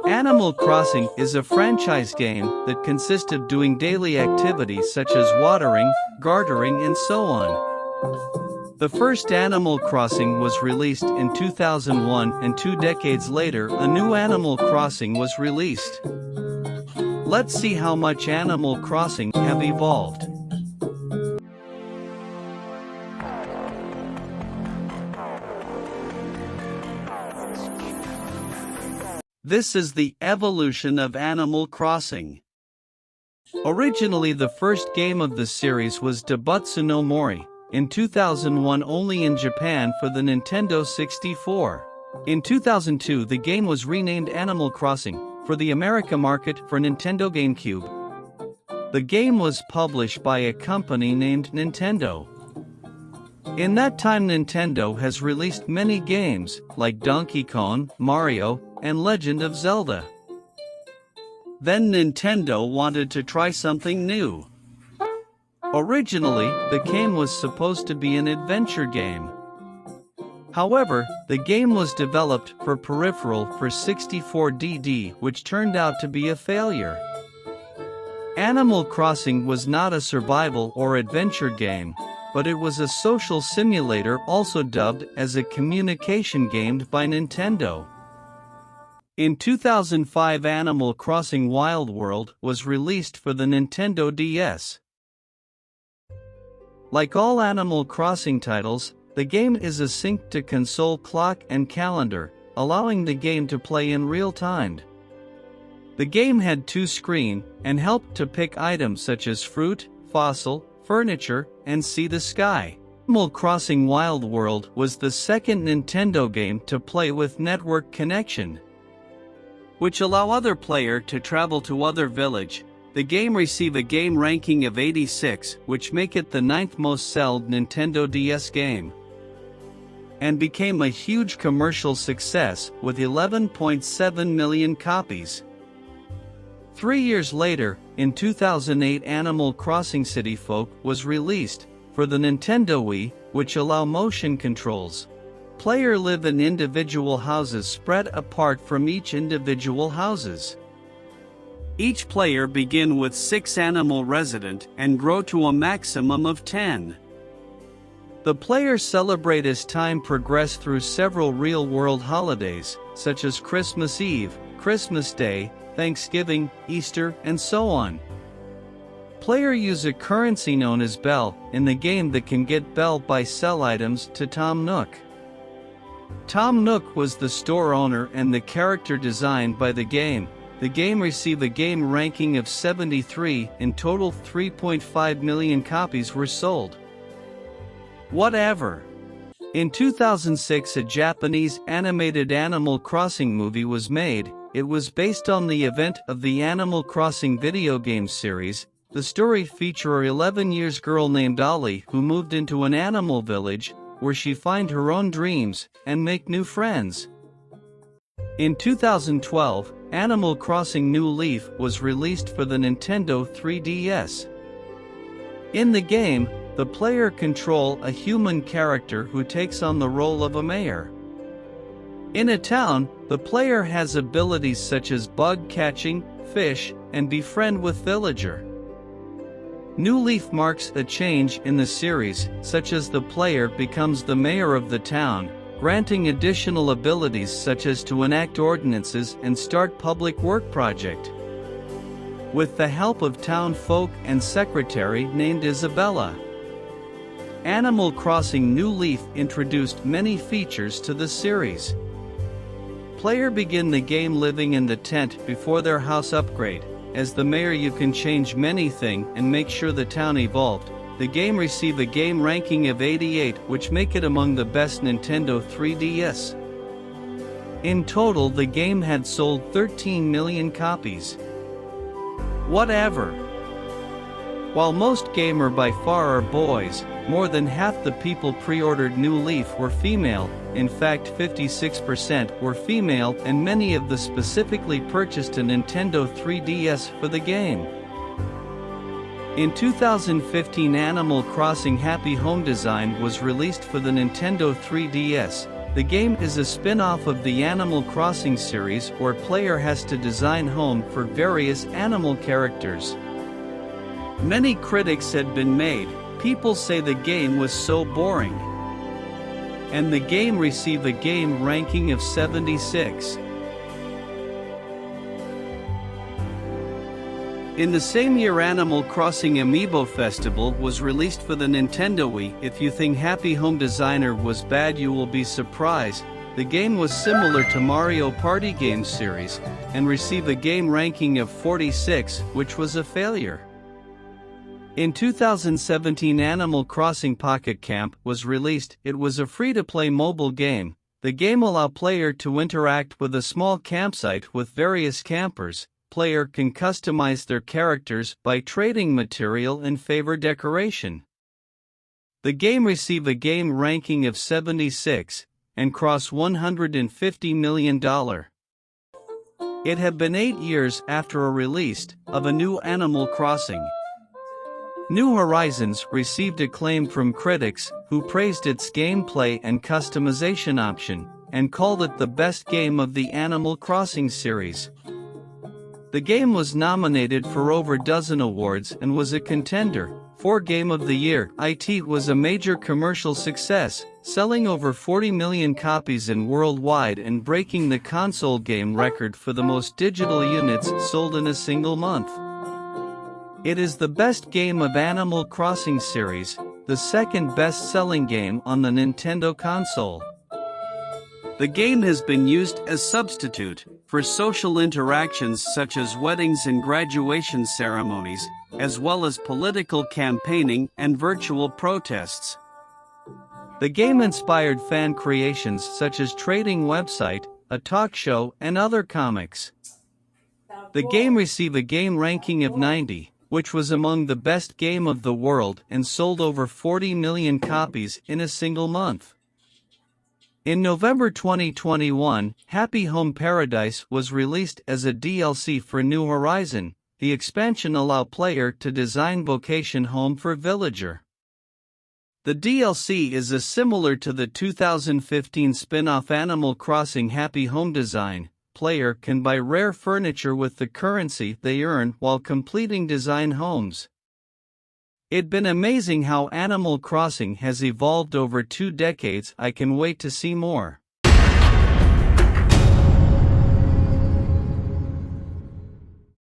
Animal Crossing is a franchise game that consists of doing daily activities such as watering, gardening, and so on. The first Animal Crossing was released in 2001, and 2 decades later a new Animal Crossing was released. Let's see how much Animal Crossing have evolved. This is the evolution of Animal Crossing. Originally, the first game of the series was Dobutsu no Mori, in 2001 only in Japan for the Nintendo 64. In 2002 the game was renamed Animal Crossing, for the America market for Nintendo GameCube. The game was published by a company named Nintendo. In that time Nintendo has released many games, like Donkey Kong, Mario, and Legend of Zelda. Then Nintendo wanted to try something new. Originally, the game was supposed to be an adventure game. However, the game was developed for peripheral for 64DD, which turned out to be a failure. Animal Crossing was not a survival or adventure game, but it was a social simulator, also dubbed as a communication game by Nintendo. In 2005 Animal Crossing Wild World was released for the Nintendo DS. Like all Animal Crossing titles, the game is a sync to console clock and calendar, allowing the game to play in real time. The game had 2 screens and helped to pick items such as fruit, fossil, furniture, and see the sky. Animal Crossing Wild World was the second Nintendo game to play with network connection, which allow other player to travel to other village. The game received a game ranking of 86, which make it the 9th most sold Nintendo DS game, and became a huge commercial success with 11.7 million copies. 3 years later, in 2008 Animal Crossing City Folk was released for the Nintendo Wii, which allow motion controls. Player live in individual houses spread apart from each individual houses. Each player begin with 6 animal resident and grow to a maximum of 10. The players celebrate as time progress through several real-world holidays, such as Christmas Eve, Christmas Day, Thanksgiving, Easter, and so on. Player use a currency known as Bell in the game that can get Bell by sell items to Tom Nook. Tom Nook was the store owner and the character designed by the game. The game received a game ranking of 73, in total 3.5 million copies were sold. Whatever. In 2006 a Japanese animated Animal Crossing movie was made. It was based on the event of the Animal Crossing video game series. The story featured an 11-year girl named Ollie who moved into an animal village, where she find her own dreams and make new friends. In 2012, Animal Crossing New Leaf was released for the Nintendo 3DS. In the game, the player control a human character who takes on the role of a mayor. In a town, the player has abilities such as bug catching, fish, and befriend with villager. New Leaf marks a change in the series, such as the player becomes the mayor of the town, granting additional abilities such as to enact ordinances and start public work project. With the help of town folk and secretary named Isabella. Animal Crossing New Leaf introduced many features to the series. Player begin the game living in the tent before their house upgrade. As the mayor you can change many things and make sure the town evolved. The game received a game ranking of 88, which make it among the best Nintendo 3DS. In total the game had sold 13 million copies. Whatever. While most gamer by far are boys, more than half the people pre-ordered New Leaf were female. In fact 56% were female, and many of the specifically purchased a Nintendo 3DS for the game. In 2015 Animal Crossing Happy Home Design was released for the Nintendo 3DS. The game is a spin-off of the Animal Crossing series where player has to design home for various animal characters. Many critics had been made. People say the game was so boring. And the game received a game ranking of 76. In the same year, Animal Crossing Amiibo Festival was released for the Nintendo Wii. If you think Happy Home Designer was bad, you will be surprised. The game was similar to Mario Party game series and received a game ranking of 46, which was a failure. In 2017, Animal Crossing Pocket Camp was released. It was a free-to-play mobile game. The game allowed player to interact with a small campsite with various campers. Player can customize their characters by trading material and favor decoration. The game received a game ranking of 76 and crossed $150 million. It had been 8 years after a release of a new Animal Crossing. New Horizons received acclaim from critics who praised its gameplay and customization option and called it the best game of the Animal Crossing series. The game was nominated for over a dozen awards and was a contender for Game of the Year. It was a major commercial success, selling over 40 million copies worldwide and breaking the console game record for the most digital units sold in a single month. It is the best game of Animal Crossing series, the second best-selling game on the Nintendo console. The game has been used as substitute for social interactions such as weddings and graduation ceremonies, as well as political campaigning and virtual protests. The game inspired fan creations such as trading website, a talk show, and other comics. The game received a game ranking of 90, which was among the best game of the world and sold over 40 million copies in a single month. In November 2021, Happy Home Paradise was released as a DLC for New Horizon. The expansion allowed player to design vocation home for villager. The DLC is similar to the 2015 spin-off Animal Crossing Happy Home Design. Player can buy rare furniture with the currency they earn while completing design homes. It's been amazing how Animal Crossing has evolved over 2 decades. I can wait to see more.